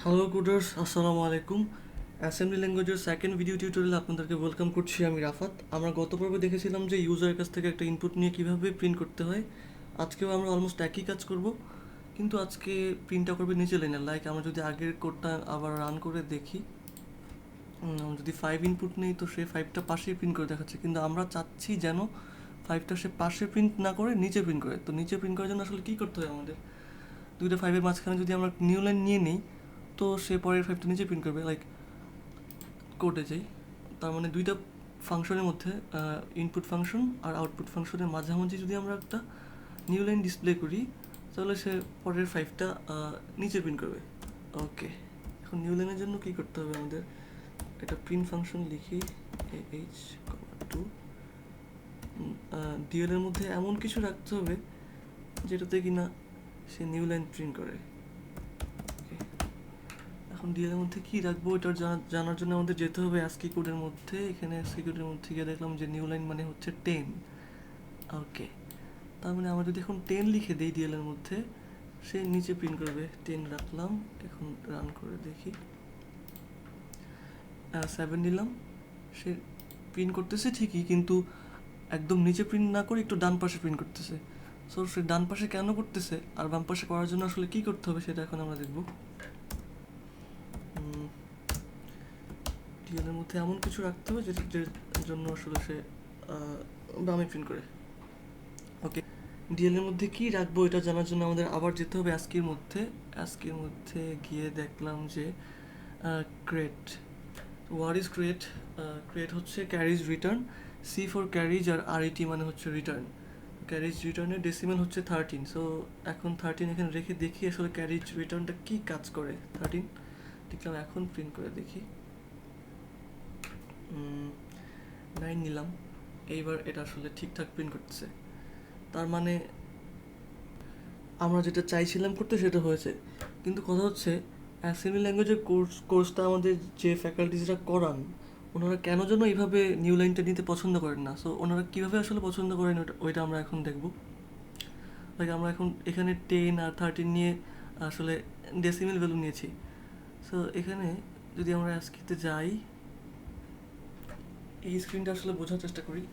Hello coders, আসসালামু আলাইকুম। Assembly ল্যাঙ্গুয়েজের second video টিউটোরিয়ালে আপনাদেরকে ওয়েলকাম করছি। আমি রাফাত। আমরা গত পর্বে দেখেছিলাম যে ইউজারের কাছ থেকে একটা ইনপুট নিয়ে কীভাবে প্রিন্ট করতে হয়। আজকেও আমরা অলমোস্ট একই কাজ করব, কিন্তু আজকে প্রিন্টটা করবে নিচে লাইনে। লাইক আমরা যদি আগের কোডটা আবার রান করে দেখি, যদি 5 ইনপুট নেই তো সে 5টা পাশেই প্রিন্ট করে দেখাচ্ছে, কিন্তু আমরা চাচ্ছি যেন 5টা সে পাশে প্রিন্ট না করে নিচে প্রিন্ট করে। তো নিচে প্রিন্ট করার জন্য আসলে কী করতে হয় আমাদের? দুইটা 5-এর মাঝখানে যদি আমরা নিউ লাইন নিয়ে নিই তো সে পরের 5টা নিচে প্রিন্ট করবে। লাইক কোডে যাই, তার মানে দুইটা ফাংশনের মধ্যে ইনপুট ফাংশন আর আউটপুট ফাংশনের মাঝামাঝি যদি আমরা একটা নিউ লাইন ডিসপ্লে করি তাহলে সে পরের 5টা নিচে প্রিন্ট করবে। ওকে, এখন নিউ লাইনের জন্য কী করতে হবে আমাদের? একটা প্রিন্ট ফাংশন লিখি, এইচ টু ডিএল এর মধ্যে এমন কিছু রাখতে হবে যেটাতে কিনা সে নিউ লাইন প্রিন্ট করে। এখন ডিএল এর মধ্যে কী রাখবো এটা জানার জন্য আমাদের যেতে হবে অ্যাসকি কোডের মধ্যে। এখানে অ্যাসকি কোডের মধ্যে গিয়ে দেখলাম যে নিউ লাইন মানে হচ্ছে 10। ওকে, তার মানে আমরা যদি এখন 10 লিখে দিই ডিএল এর মধ্যে, সে নিচে প্রিন্ট করবে। 10 রাখলাম, এখন রান করে দেখি। 7 নিলাম, সে প্রিন্ট করতেছে ঠিকই, কিন্তু একদম নিচে প্রিন্ট না করে একটু ডান পাশে প্রিন্ট করতেছে। সো সে ডান পাশে কেন করতেছে আর বাম পাশে করার জন্য আসলে কী করতে হবে সেটা এখন আমরা দেখব। ডিএলের মধ্যে এমন কিছু রাখতে হবে যেটার জন্য আসলে সে বামে প্রিন্ট করে। ওকে, ডিএলের মধ্যে কী রাখবো এটা জানার জন্য আমাদের আবার যেতে হবে অ্যাস্কির মধ্যে। অ্যাস্কির মধ্যে গিয়ে দেখলাম যে create, what is create? Create হচ্ছে carriage return, C for carriage আর আরইটি মানে হচ্ছে রিটার্ন। ক্যারিজ রিটার্নের ডেসিমেল হচ্ছে 13। সো এখন 13 এখানে রেখে দেখি আসলে ক্যারিজ রিটার্নটা কী কাজ করে। 13 দেখলাম, এখন প্রিন্ট করে দেখি। 9 নিলাম, এইবার এটা আসলে ঠিকঠাক প্রিন্ট করতেছে। তার মানে আমরা যেটা চাইছিলাম করতে সেটা হয়েছে। কিন্তু কথা হচ্ছে অ্যাসেম্বলি ল্যাঙ্গুয়েজের কোর্সটা আমাদের যে ফ্যাকাল্টিসরা করান ওনারা কেন যেন এইভাবে নিউ লাইনটা নিতে পছন্দ করেন না। সো ওনারা কীভাবে আসলে পছন্দ করেন ওইটা আমরা এখন দেখব। লাইক আমরা এখন এখানে 10 আর 13 নিয়ে আসলে ডেসিমেল ভ্যালু নিয়েছি। সো এখানে যদি আমরা অ্যাস্কিতে যাই, এই স্ক্রিনটা আসলে বোঝার চেষ্টা করি।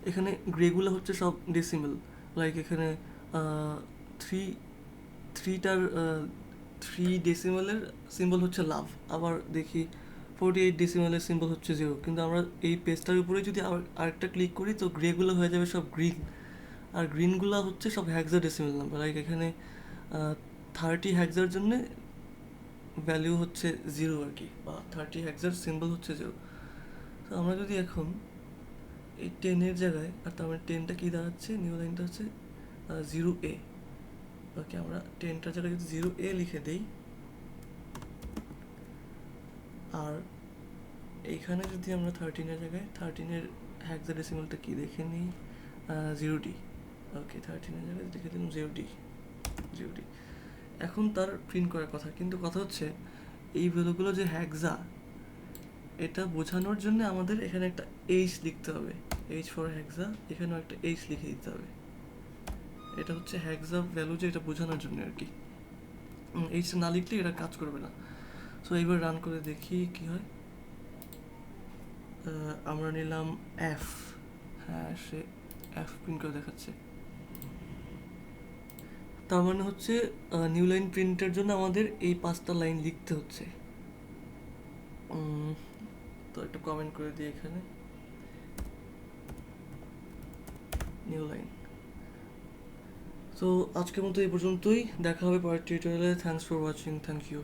এখানে গ্রেগুলো হচ্ছে সব ডেসিমেল। লাইক এখানে থ্রি ডেসিমেলের সিম্বল হচ্ছে লাভ, আবার দেখি 48 ডেসিমেলের সিম্বল হচ্ছে 0। কিন্তু আমরা এই পেজটার উপরে যদি আরেকটা ক্লিক করি তো গ্রেগুলো হয়ে যাবে সব গ্রিন, আর গ্রিনগুলো হচ্ছে সব হ্যাক্সা ডেসিমেল নাম্বার। লাইক এখানে 30 হ্যাক্সার জন্য ভ্যালিউ হচ্ছে 0 আর কি, বা 30 হ্যাক্সার সিম্বল হচ্ছে 0। তো আমরা যদি এখন এই 10-এর জায়গায়, আর তার মানে 10টা কী দাঁড়াচ্ছে, নিউ লাইনটা হচ্ছে 0A। ওকে, আমরা 10টার জায়গায় যদি 0A লিখে দিই, আর এইখানে যদি আমরা 13-এর জায়গায় 13-এর হেক্সাডেসিমালটা কী দেখে নিই, 0D। ওকে, 13-এর জায়গায় লিখে দিলাম 0D। এখন তার প্রিন্ট করার কথা, কিন্তু কথা হচ্ছে এই ভ্যালুগুলো যে হ্যাক্সা, এটা বোঝানোর জন্য আমাদের এখানে একটা এইচ লিখতে হবে। এইচ ফর হ্যাক্সা, এখানেও একটা এইচ লিখে দিতে হবে। এটা হচ্ছে হ্যাক্সা ভ্যালু যে এটা বোঝানোর জন্য আর কি। এইচটা না লিখলে এটা কাজ করবে না। সো এইবার রান করে দেখি কি হয়। আমরা নিলাম এফ, হ্যাঁ সে এফ প্রিন্ট করে দেখাচ্ছে। তার মানে হচ্ছে নিউ লাইন প্রিন্টের জন্য আমাদের এই 5টা লাইন লিখতে হচ্ছে। তো একটা কমেন্ট করে দিই এখানে, নিউ লাইন। তো আজকের মতো এই পর্যন্তই, দেখা হবে পরের টিউটোরিয়ালে। Thanks for watching, thank you.